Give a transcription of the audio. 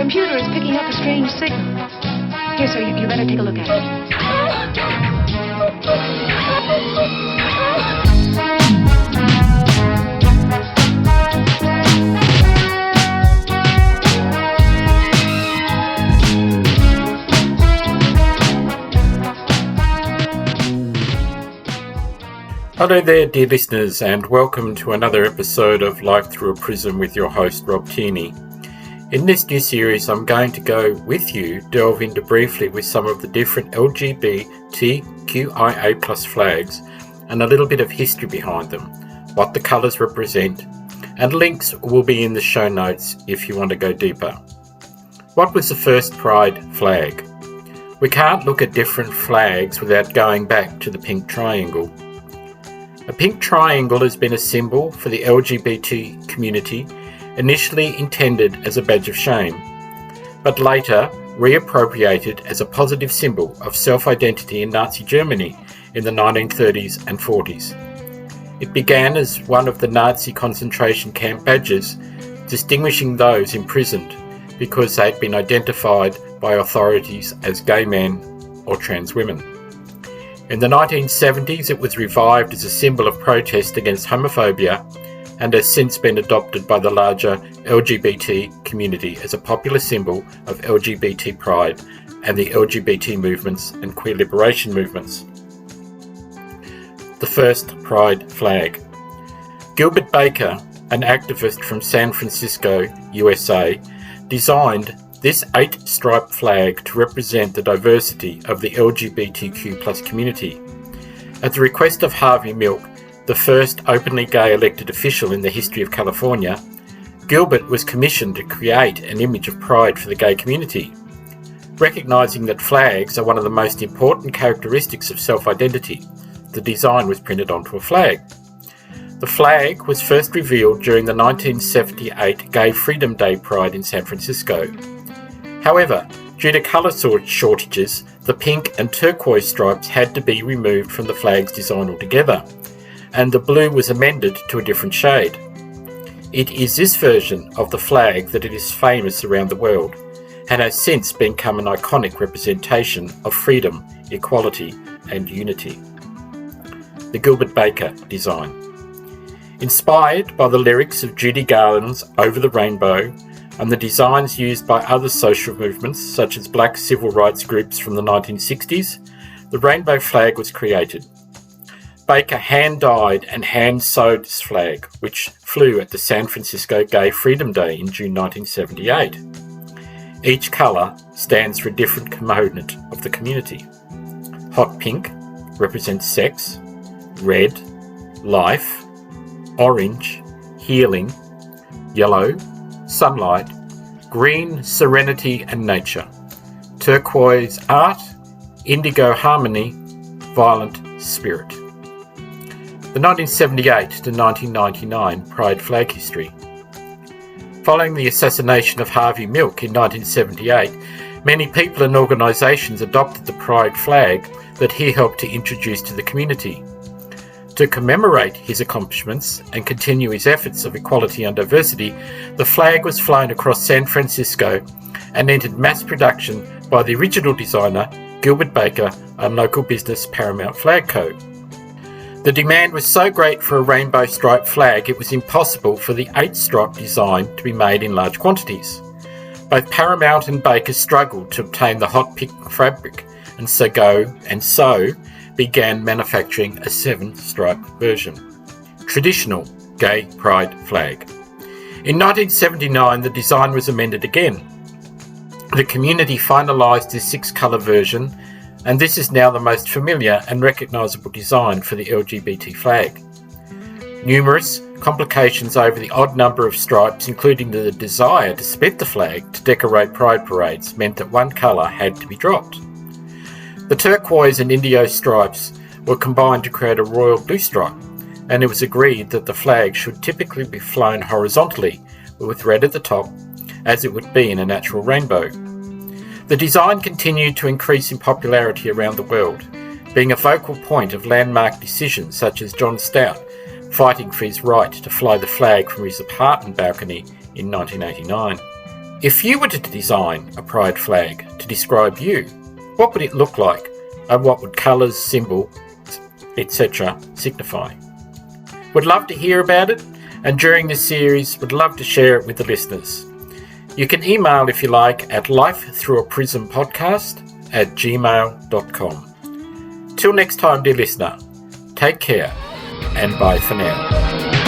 computer is picking up a strange signal. Here, sir, you better take a look at it. Hello there, dear listeners, and welcome to another episode of Life Through a Prism with your host, Rob Tierney. In this new series, I'm going to go with you, delve into briefly with some of the different LGBTQIA+ flags and a little bit of history behind them, what the colours represent, and links will be in the show notes if you want to go deeper. What was the first Pride flag? We can't look at different flags without going back to the pink triangle. A pink triangle has been a symbol for the LGBT community, initially intended as a badge of shame, but later reappropriated as a positive symbol of self-identity in Nazi Germany in the 1930s and 40s. It began as one of the Nazi concentration camp badges, distinguishing those imprisoned because they'd been identified by authorities as gay men or trans women. In the 1970s, it was revived as a symbol of protest against homophobia and has since been adopted by the larger LGBT community as a popular symbol of LGBT pride and the LGBT movements and queer liberation movements. The first Pride flag. Gilbert Baker, an activist from San Francisco, USA, designed this 8-stripe flag to represent the diversity of the LGBTQ+ community. At the request of Harvey Milk, the first openly gay elected official in the history of California, Gilbert was commissioned to create an image of pride for the gay community. Recognising that flags are one of the most important characteristics of self-identity, the design was printed onto a flag. The flag was first revealed during the 1978 Gay Freedom Day Pride in San Francisco. However, due to colour shortages, the pink and turquoise stripes had to be removed from the flag's design altogether, and the blue was amended to a different shade. It is this version of the flag that it is famous around the world, and has since become an iconic representation of freedom, equality, and unity. The Gilbert Baker design. Inspired by the lyrics of Judy Garland's Over the Rainbow, and the designs used by other social movements such as black civil rights groups from the 1960s, the rainbow flag was created. Baker hand-dyed and hand-sewed this flag, which flew at the San Francisco Gay Freedom Day in June 1978. Each colour stands for a different component of the community. Hot pink represents sex, red, life, orange, healing, yellow, sunlight, green, serenity and nature, turquoise, art, indigo, harmony, violent, spirit. The 1978 to 1999 Pride flag history. Following the assassination of Harvey Milk in 1978, many people and organisations adopted the Pride flag that he helped to introduce to the community. To commemorate his accomplishments and continue his efforts of equality and diversity, the flag was flown across San Francisco and entered mass production by the original designer, Gilbert Baker, and local business Paramount Flag Co. The demand was so great for a rainbow striped flag it was impossible for the 8-stripe design to be made in large quantities. Both Paramount and Baker struggled to obtain the hot pink fabric, and so began manufacturing a 7-stripe version. Traditional gay pride flag. In 1979, the design was amended again. The community finalised this 6-colour version, and this is now the most familiar and recognisable design for the LGBT flag. Numerous complications over the odd number of stripes, including the desire to split the flag to decorate pride parades, meant that one colour had to be dropped. The turquoise and indigo stripes were combined to create a royal blue stripe, and it was agreed that the flag should typically be flown horizontally with red at the top, as it would be in a natural rainbow. The design continued to increase in popularity around the world, being a focal point of landmark decisions such as John Stout fighting for his right to fly the flag from his apartment balcony in 1989. If you were to design a pride flag to describe you, what would it look like, and what would colours, symbols, etc. signify? Would love to hear about it, and during this series would love to share it with the listeners. You can email if you like at lifethroughaprisompodcast@gmail.com. Till next time, dear listener, take care and bye for now.